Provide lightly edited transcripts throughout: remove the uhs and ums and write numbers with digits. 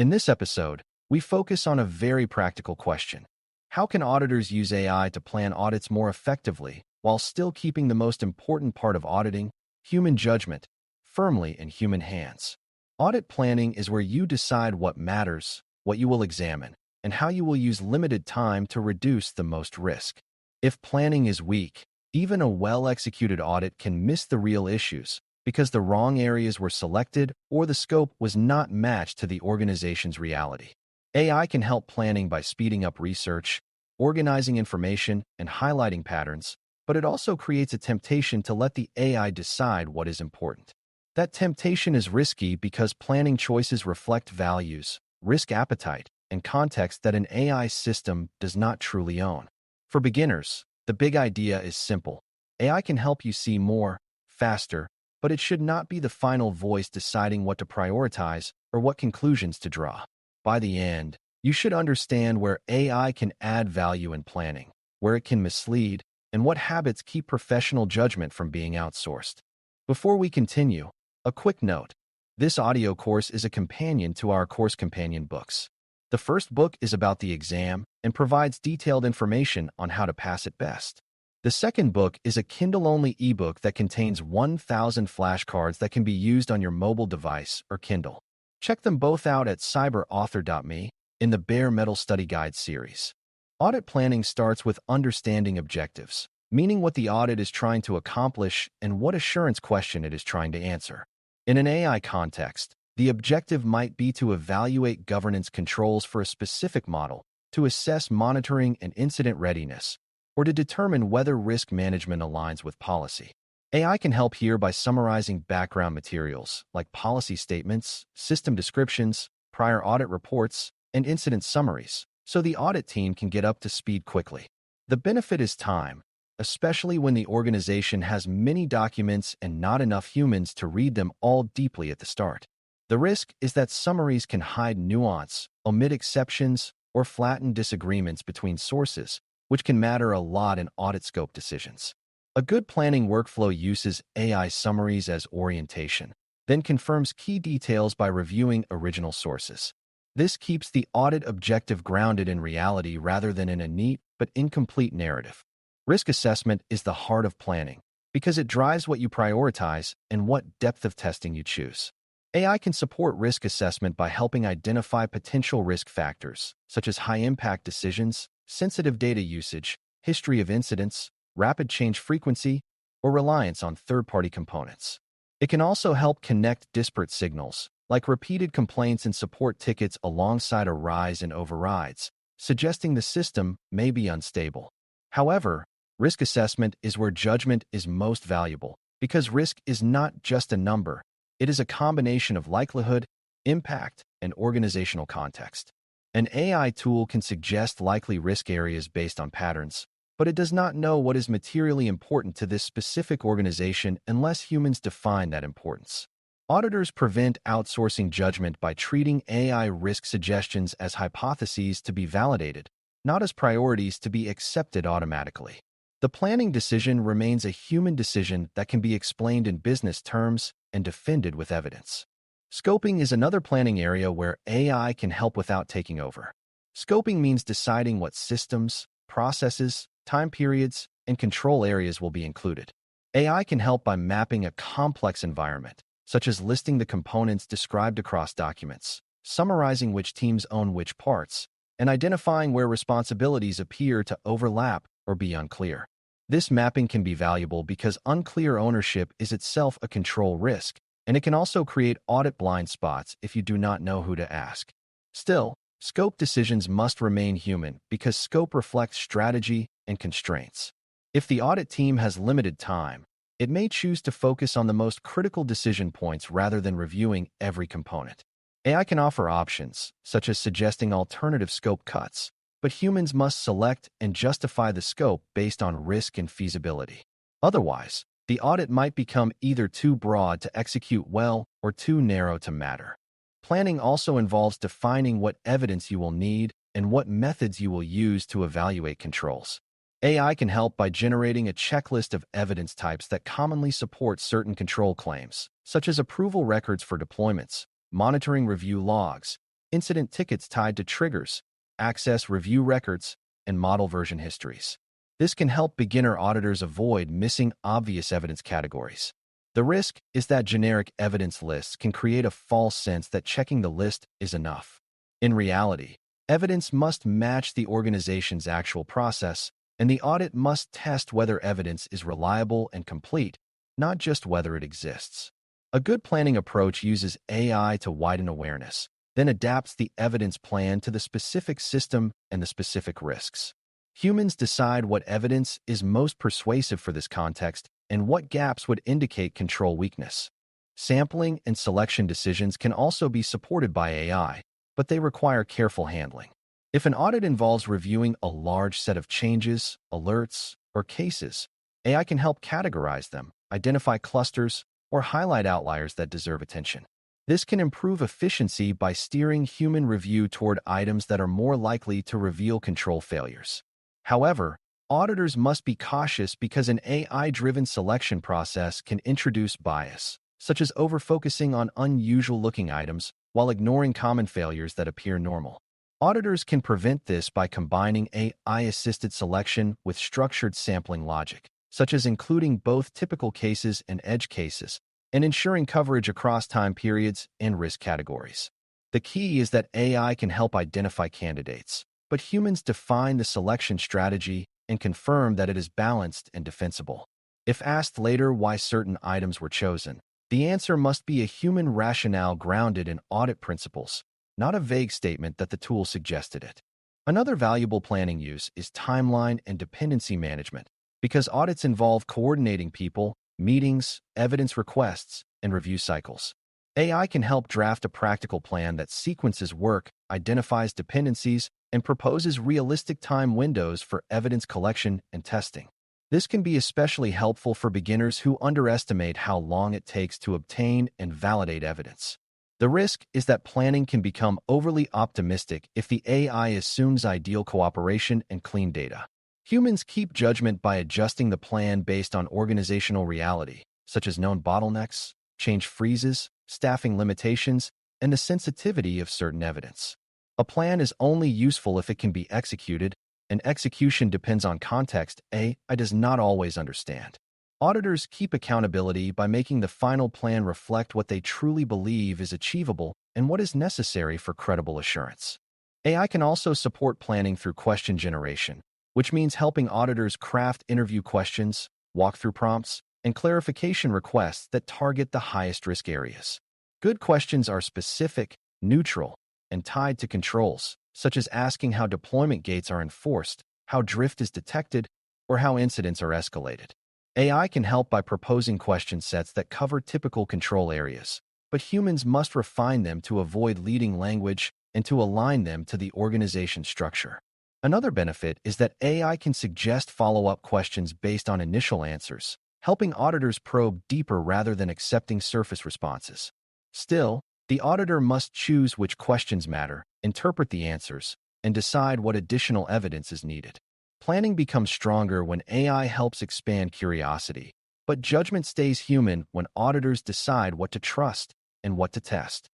In this episode, we focus on a very practical question. How can auditors use AI to plan audits more effectively while still keeping the most important part of auditing, human judgment, firmly in human hands? Audit planning is where you decide what matters, what you will examine, and how you will use limited time to reduce the most risk. If planning is weak, even a well-executed audit can miss the real issues because the wrong areas were selected or the scope was not matched to the organization's reality. AI can help planning by speeding up research, organizing information, and highlighting patterns, but it also creates a temptation to let the AI decide what is important. That temptation is risky because planning choices reflect values, risk appetite, and context that an AI system does not truly own. For beginners, the big idea is simple. AI can help you see more, faster, but it should not be the final voice deciding what to prioritize or what conclusions to draw. By the end, you should understand where AI can add value in planning, where it can mislead, and what habits keep professional judgment from being outsourced. Before we continue, a quick note. This audio course is a companion to our course companion books. The first book is about the exam and provides detailed information on how to pass it best. The second book is a Kindle-only ebook that contains 1,000 flashcards that can be used on your mobile device or Kindle. Check them both out at cyber.author.me in the Bare Metal Study Guide series. Audit planning starts with understanding objectives, meaning what the audit is trying to accomplish and what assurance question it is trying to answer. In an AI context, the objective might be to evaluate governance controls for a specific model, to assess monitoring and incident readiness, or to determine whether risk management aligns with policy. AI can help here by summarizing background materials like policy statements, system descriptions, prior audit reports, and incident summaries, so the audit team can get up to speed quickly. The benefit is time, especially when the organization has many documents and not enough humans to read them all deeply at the start. The risk is that summaries can hide nuance, omit exceptions, or flatten disagreements between sources, which can matter a lot in audit scope decisions. A good planning workflow uses AI summaries as orientation, then confirms key details by reviewing original sources. This keeps the audit objective grounded in reality rather than in a neat but incomplete narrative. Risk assessment is the heart of planning because it drives what you prioritize and what depth of testing you choose. AI can support risk assessment by helping identify potential risk factors, such as high-impact decisions, sensitive data usage, history of incidents, rapid change frequency, or reliance on third-party components. It can also help connect disparate signals, like repeated complaints and support tickets alongside a rise in overrides, suggesting the system may be unstable. However, risk assessment is where judgment is most valuable because risk is not just a number. It is a combination of likelihood, impact, and organizational context. An AI tool can suggest likely risk areas based on patterns, but it does not know what is materially important to this specific organization unless humans define that importance. Auditors prevent outsourcing judgment by treating AI risk suggestions as hypotheses to be validated, not as priorities to be accepted automatically. The planning decision remains a human decision that can be explained in business terms and defended with evidence. Scoping is another planning area where AI can help without taking over. Scoping means deciding what systems, processes, time periods, and control areas will be included. AI can help by mapping a complex environment, such as listing the components described across documents, summarizing which teams own which parts, and identifying where responsibilities appear to overlap or be unclear. This mapping can be valuable because unclear ownership is itself a control risk, and it can also create audit blind spots if you do not know who to ask. Still, scope decisions must remain human because scope reflects strategy and constraints. If the audit team has limited time, it may choose to focus on the most critical decision points rather than reviewing every component. AI can offer options, such as suggesting alternative scope cuts, but humans must select and justify the scope based on risk and feasibility. Otherwise, the audit might become either too broad to execute well or too narrow to matter. Planning also involves defining what evidence you will need and what methods you will use to evaluate controls. AI can help by generating a checklist of evidence types that commonly support certain control claims, such as approval records for deployments, monitoring review logs, incident tickets tied to triggers, access review records, and model version histories. This can help beginner auditors avoid missing obvious evidence categories. The risk is that generic evidence lists can create a false sense that checking the list is enough. In reality, evidence must match the organization's actual process, and the audit must test whether evidence is reliable and complete, not just whether it exists. A good planning approach uses AI to widen awareness, then adapts the evidence plan to the specific system and the specific risks. Humans decide what evidence is most persuasive for this context and what gaps would indicate control weakness. Sampling and selection decisions can also be supported by AI, but they require careful handling. If an audit involves reviewing a large set of changes, alerts, or cases, AI can help categorize them, identify clusters, or highlight outliers that deserve attention. This can improve efficiency by steering human review toward items that are more likely to reveal control failures. However, auditors must be cautious because an AI-driven selection process can introduce bias, such as over-focusing on unusual-looking items while ignoring common failures that appear normal. Auditors can prevent this by combining AI-assisted selection with structured sampling logic, such as including both typical cases and edge cases, and ensuring coverage across time periods and risk categories. The key is that AI can help identify candidates, but humans define the selection strategy and confirm that it is balanced and defensible. If asked later why certain items were chosen, the answer must be a human rationale grounded in audit principles, not a vague statement that the tool suggested it. Another valuable planning use is timeline and dependency management, because audits involve coordinating people, meetings, evidence requests, and review cycles. AI can help draft a practical plan that sequences work, identifies dependencies, and proposes realistic time windows for evidence collection and testing. This can be especially helpful for beginners who underestimate how long it takes to obtain and validate evidence. The risk is that planning can become overly optimistic if the AI assumes ideal cooperation and clean data. Humans keep judgment by adjusting the plan based on organizational reality, such as known bottlenecks, change freezes, staffing limitations, and the sensitivity of certain evidence. A plan is only useful if it can be executed, and execution depends on context AI does not always understand. Auditors keep accountability by making the final plan reflect what they truly believe is achievable and what is necessary for credible assurance. AI can also support planning through question generation, which means helping auditors craft interview questions, walkthrough prompts, and clarification requests that target the highest risk areas. Good questions are specific, neutral, and tied to controls, such as asking how deployment gates are enforced, how drift is detected, or how incidents are escalated. AI can help by proposing question sets that cover typical control areas, but humans must refine them to avoid leading language and to align them to the organization's structure. Another benefit is that AI can suggest follow-up questions based on initial answers, helping auditors probe deeper rather than accepting surface responses. Still, the auditor must choose which questions matter, interpret the answers, and decide what additional evidence is needed. Planning becomes stronger when AI helps expand curiosity, but judgment stays human when auditors decide what to trust and what to test.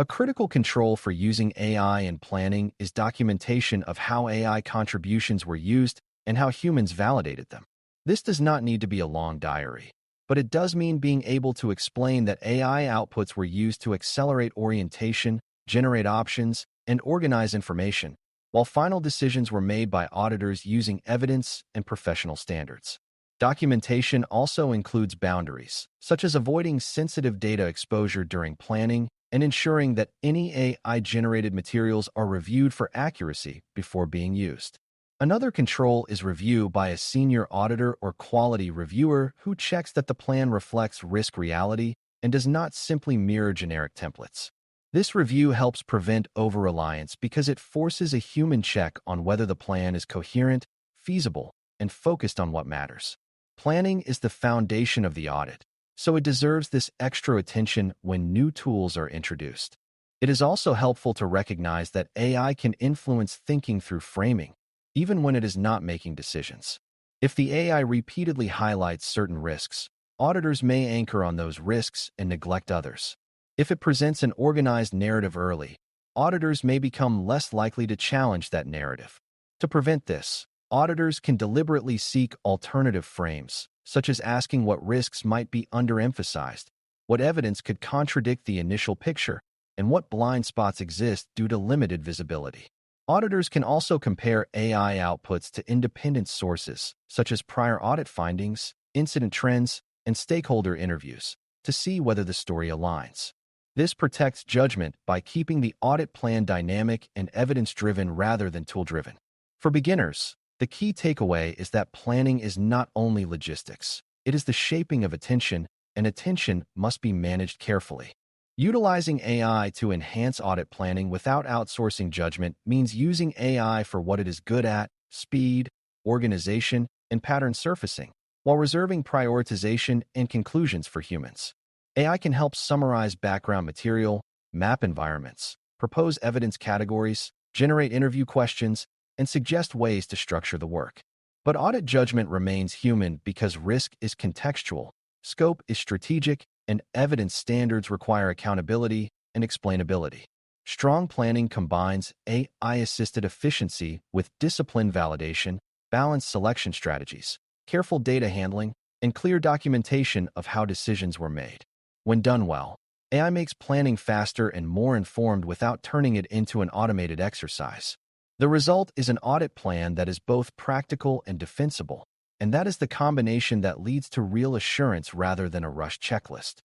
A critical control for using AI in planning is documentation of how AI contributions were used and how humans validated them. This does not need to be a long diary, but it does mean being able to explain that AI outputs were used to accelerate orientation, generate options, and organize information, while final decisions were made by auditors using evidence and professional standards. Documentation also includes boundaries, such as avoiding sensitive data exposure during planning and ensuring that any AI-generated materials are reviewed for accuracy before being used. Another control is review by a senior auditor or quality reviewer who checks that the plan reflects risk reality and does not simply mirror generic templates. This review helps prevent over-reliance because it forces a human check on whether the plan is coherent, feasible, and focused on what matters. Planning is the foundation of the audit, so it deserves this extra attention when new tools are introduced. It is also helpful to recognize that AI can influence thinking through framing, even when it is not making decisions. If the AI repeatedly highlights certain risks, auditors may anchor on those risks and neglect others. If it presents an organized narrative early, auditors may become less likely to challenge that narrative. To prevent this, auditors can deliberately seek alternative frames, such as asking what risks might be underemphasized, what evidence could contradict the initial picture, and what blind spots exist due to limited visibility. Auditors can also compare AI outputs to independent sources, such as prior audit findings, incident trends, and stakeholder interviews, to see whether the story aligns. This protects judgment by keeping the audit plan dynamic and evidence-driven rather than tool-driven. For beginners, the key takeaway is that planning is not only logistics. It is the shaping of attention, and attention must be managed carefully. Utilizing AI to enhance audit planning without outsourcing judgment means using AI for what it is good at: speed, organization, and pattern surfacing, while reserving prioritization and conclusions for humans. AI can help summarize background material, map environments, propose evidence categories, generate interview questions, and suggest ways to structure the work. But audit judgment remains human because risk is contextual, scope is strategic, and evidence standards require accountability and explainability. Strong planning combines AI-assisted efficiency with disciplined validation, balanced selection strategies, careful data handling, and clear documentation of how decisions were made. When done well, AI makes planning faster and more informed without turning it into an automated exercise. The result is an audit plan that is both practical and defensible, and that is the combination that leads to real assurance rather than a rushed checklist.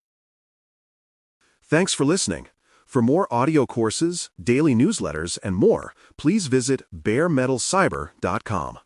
Thanks for listening. For more audio courses, daily newsletters, and more, please visit DailyCyber.News.